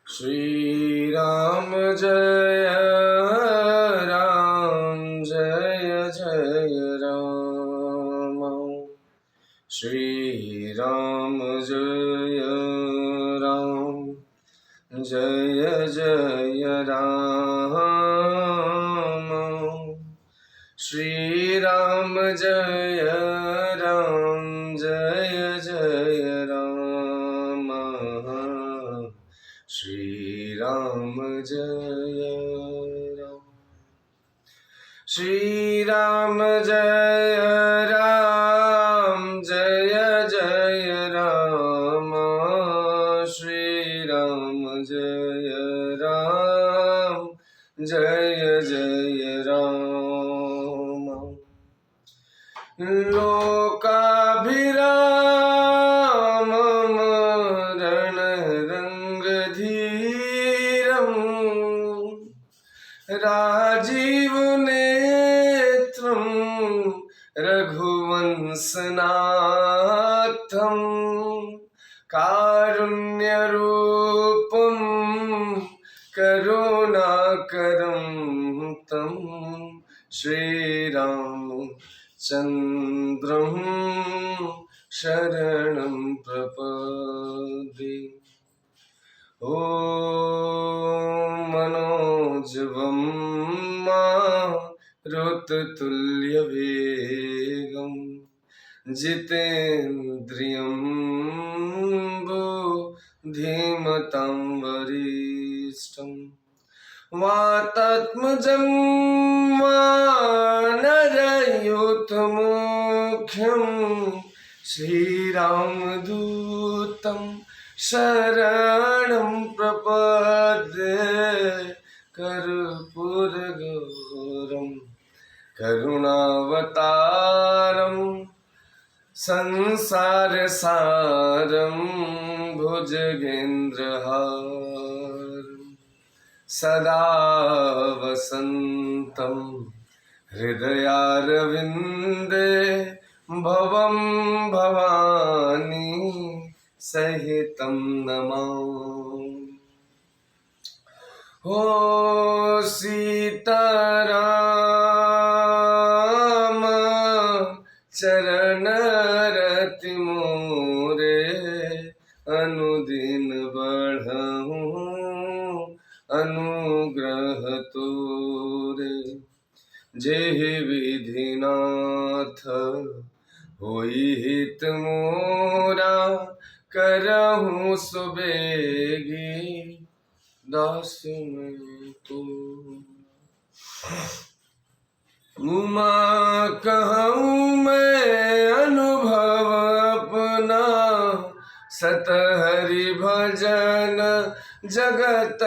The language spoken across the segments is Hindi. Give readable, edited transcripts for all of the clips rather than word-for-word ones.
श्री राम जय राम जय जय राम। श्री राम जय राम जय जय राम। श्री राम जय राम जय जय राम। श्री राम जय राम। श्री राम जय राम जय जय राम। श्री राम जय राम जय जय राम। लोकाभिरामं रणरङ्गधीरम् राजीवनेत्रं रघुवंशनाथं कारुण्यरूपं करुणाकरं तं श्रीरामचन्द्रं शरणं प्रपद्ये। ॐ मनोजवं मारुततुल्यवेगं जितेन्द्रियं बुद्धिमतां वरिष्ठं वातात्मजं वानरयूथमुख्यं श्रीरामदूतं शरणं प्रपद्ये। कर्पूरगौरं करुणावतारं संसारसारं भुजगेन्द्रहारं सदा वसन्तं हृदयारविन्दे भवं भवानी सहितं नमामि। हो सीताराम चरणरति मोरे अनुदिन बढ़हूँ अनुग्रह तोरे। जेहि विधिनाथ होई हित मोरा करहूँ सुबेगी दास मैं तो। उमा कहूँ मैं अनुभव अपना सतहरि भजन जगत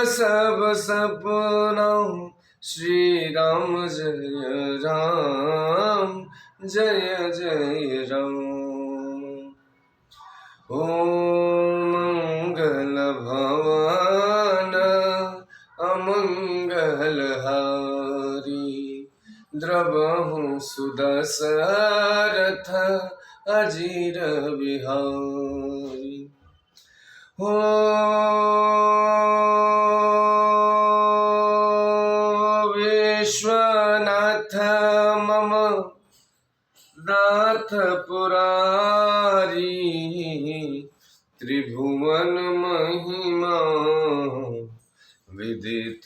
सब सपना। श्री राम जय राम जय जय राम। ओम मंगल भवन अमंगल हारी द्रवहु सुदशरथ अजीर बिहारी। हो विश्वनाथ मम नाथ पुरारी त्रिभुवन महिमा विदित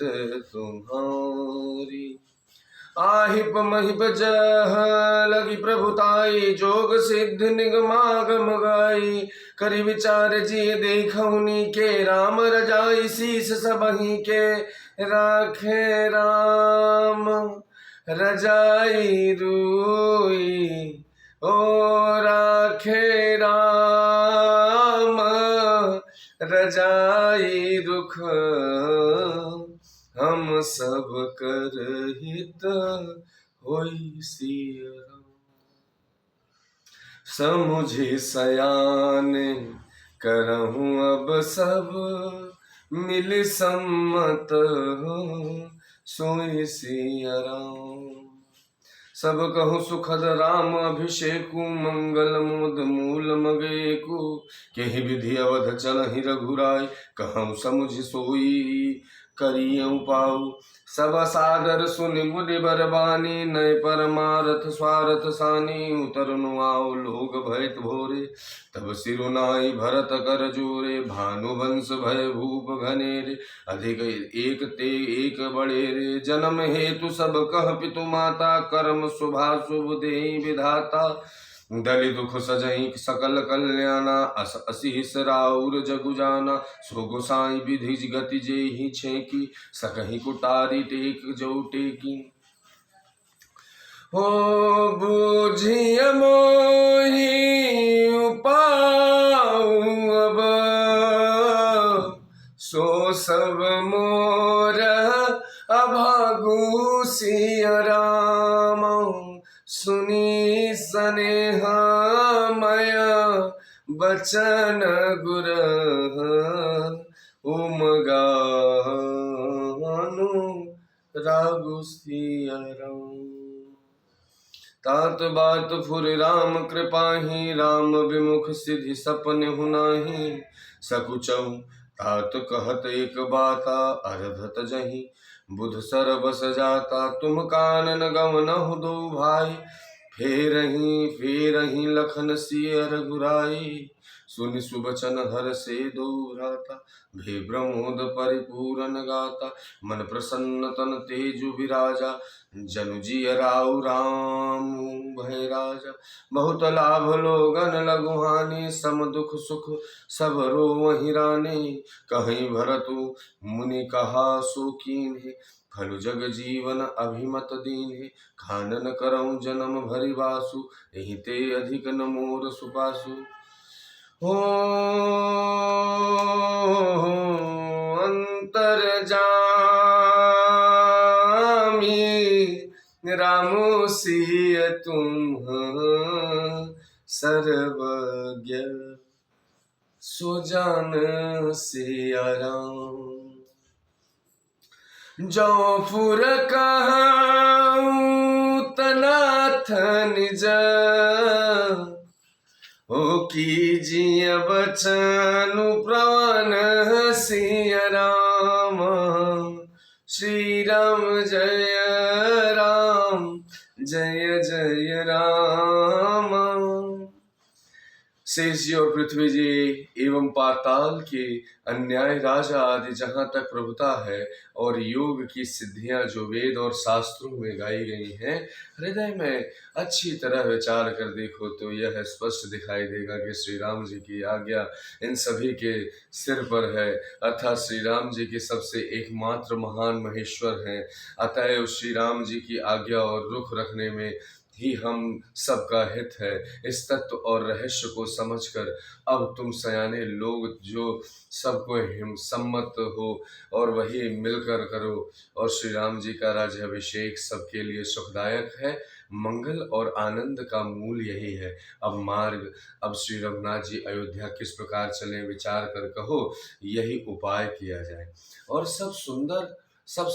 तुम्हारी। आहिप महिप जह लगी प्रभुताई जोग सिद्ध निगमागम गाई। करि विचार जिय देखहुनी के राम रजाई शीस सबहि के राखे राम रजाई रूई। ओ राखे राम रजाई रुख हम सब कर हित होई सिया राम। समुझि सयान करहूँ अब सब मिल सम्मत सोई सिया राम। सब कहूँ सुखद राम अभिषेकु, मंगल मोद मूल मगेकु। केहि विधि अवध चलहि रघुराय, कहूँ समुझ सोई करियउ पाऊ। सब सादर सुनि मुनि बरबानी, नय परमारथ स्वारथ सानी। उतरनु आओ लोग भयत भोरे, तब सिरुनाई भरत कर जोरे। भानुवंश भय भूप घनेरे, अधिक एक ते एक बड़े रे। जन्म हेतु सब कह पितु माता, कर्म शुभाशुभ देहि विधाता। दलि दुख सजहि सकल कल्याणा, अस असीस राउर जगु जाना। सो गोसाई विधि गति जेहि छेकी, सकहि कुटारी टेक जो टेकी। हो बूझिय मोहि उपाऊ अब, सो सब मोर अभागु सिय राम। सुनी सनेह मय बचन गुर, उमगानु रागु सिय राम। तात बात फुर राम कृपाहि, राम विमुख सिद्धि सपने नाही। सकुचऊ तात कहत एक बाता, अरधत जहि बुध सर बस जाता। तुम कानन गवनहु दो भाई, फेरहि लखन सिय रघुराई। सुनि सुबचन हर्षे दो भ्राता, भे प्रमोद परिपूरन गाता। मन प्रसन्न तन तेजु विराजा, जनु जिय राउ राम भय राजा। बहुत लाभ लोगन लघु हानि, सम दुख सुख सब रोवहि रानी। कहीं भरतु मुनि कहा सो कीन्हे, फल जग जीवन अभिमत दीन्हे। खानन करऊँ जन्म भरि बासु, एहि ते अधिक न मोर सुपासु। हो अंतर्जामी रामो सिय तुम सर्वज्ञ, सो जान सिया राम। जौफुर कहूँ तनाथ निज, ओ कीजिए बचनु प्राण सिय राम। श्री राम जय राम, जय जय राम। शेष जी और पृथ्वी जी एवं पाताल के अन्याय राजा आदि जहाँ तक प्रभुता है, और योग की सिद्धियां जो वेद और शास्त्रों में गाई गई हैं, हृदय में अच्छी तरह विचार कर देखो तो यह स्पष्ट दिखाई देगा कि श्री राम जी की आज्ञा इन सभी के सिर पर है। अर्थात श्री राम जी के सबसे एकमात्र महान महेश्वर हैं। अतएव श्री राम जी की आज्ञा और रुख रखने में ही हम सबका हित है। इस तत्व और रहस्य को समझकर अब तुम सयाने लोग जो सबको सम्मत हो और वही मिलकर करो। और श्री राम जी का राज्याभिषेक सबके लिए सुखदायक है। मंगल और आनंद का मूल यही है। अब मार्ग, अब श्री रघुनाथ जी अयोध्या किस प्रकार चले विचार कर कहो, यही उपाय किया जाए। और सब सुंदर सब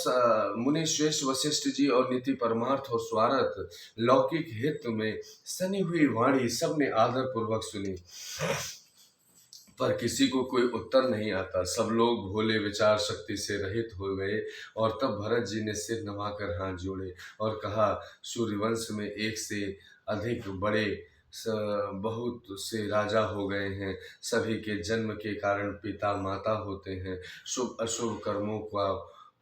मुनि श्रेष्ठ वशिष्ठ जी और नीति परमार्थ और स्वार्थ लौकिक हित में सनी हुई वाणी सबने आदर पूर्वक सुनी, पर किसी को कोई उत्तर नहीं आता। सब लोग भोले विचार शक्ति से रहित हो गए। और तब भरत जी ने सिर नवाकर हाथ जोड़े और कहा, सूर्यवंश में एक से अधिक बड़े बहुत से राजा हो गए हैं। सभी के जन्म के कारण पिता माता होते हैं। शुभ अशुभ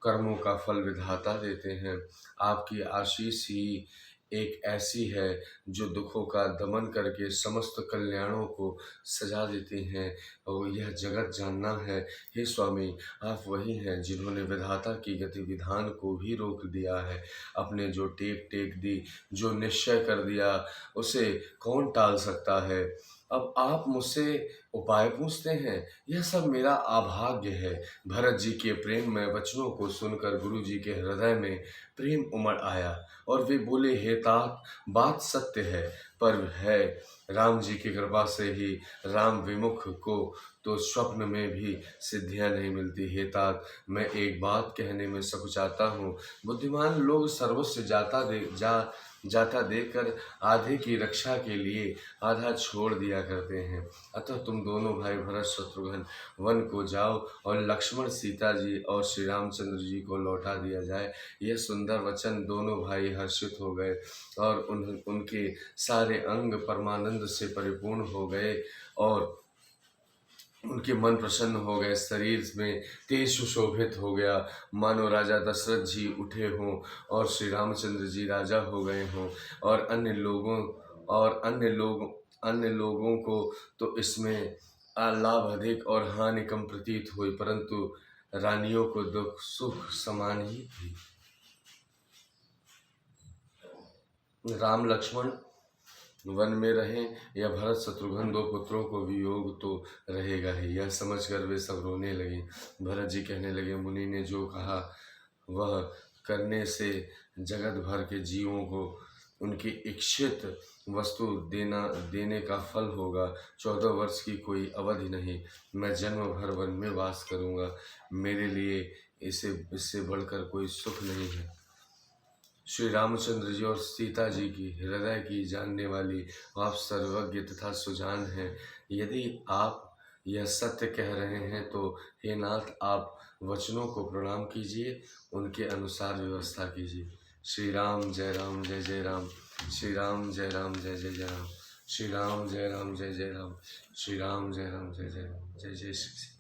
कर्मों का फल विधाता देते हैं। आपकी आशीष ही एक ऐसी है जो दुखों का दमन करके समस्त कल्याणों को सजा देती हैं। और यह जगत जानना है। हे स्वामी, आप वही हैं जिन्होंने विधाता की गति विधान को भी रोक दिया है। अपने जो टेक दी, जो निश्चय कर दिया, उसे कौन टाल सकता है। अब आप मुझसे उपाय पूछते हैं, यह सब मेरा अभाग्य है। भरत जी के प्रेम में वचनों को सुनकर गुरु जी के हृदय में प्रेम उमड़ आया और वे बोले, हे तात, बात सत्य है, पर है राम जी की कृपा से ही राम विमुख को तो स्वप्न में भी सिद्धियां नहीं मिलती। हे तात, मैं एक बात कहने में सकुचाता हूँ। बुद्धिमान लोग सर्वस्व जाता देखकर आधे की रक्षा के लिए आधा छोड़ दिया करते हैं। अतः तुम दोनों भाई भरत शत्रुघ्न वन को जाओ और लक्ष्मण, सीता जी और श्री रामचंद्र जी को लौटा दिया जाए। यह सुंदर वचन दोनों भाई हर्षित हो गए और उनके सारे अंग परमानंद से परिपूर्ण हो गए और उनके मन प्रसन्न हो गए, शरीर में तेज सुशोभित हो गया, मानो राजा दशरथ जी उठे हों और श्री रामचंद्र जी राजा हो गए हों। और अन्य लोगों को तो इसमें लाभ अधिक और हानि कम प्रतीत हुई, परंतु रानियों को दुख सुख समान ही थी। राम लक्ष्मण वन में रहें या भरत शत्रुघ्न दो पुत्रों को वियोग तो रहेगा ही। यह समझकर वे सब रोने लगे। भरत जी कहने लगे, मुनि ने जो कहा वह करने से जगत भर के जीवों को उनकी इच्छित वस्तु देने का फल होगा। 14 वर्ष की कोई अवधि नहीं, मैं जन्म भर वन में वास करूँगा। मेरे लिए इससे बढ़कर कोई सुख नहीं है। श्री रामचंद्र जी और सीता जी की हृदय की जानने वाली आप सर्वज्ञ तथा सुजान हैं। यदि आप यह सत्य कह रहे हैं तो हे नाथ, आप वचनों को प्रणाम कीजिए, उनके अनुसार व्यवस्था कीजिए। श्री राम जय राम जय जय राम, श्री राम जय राम जय जय जय राम, श्री राम जय राम जय जय राम, श्री राम जय राम जय जय राम, जय जय श्री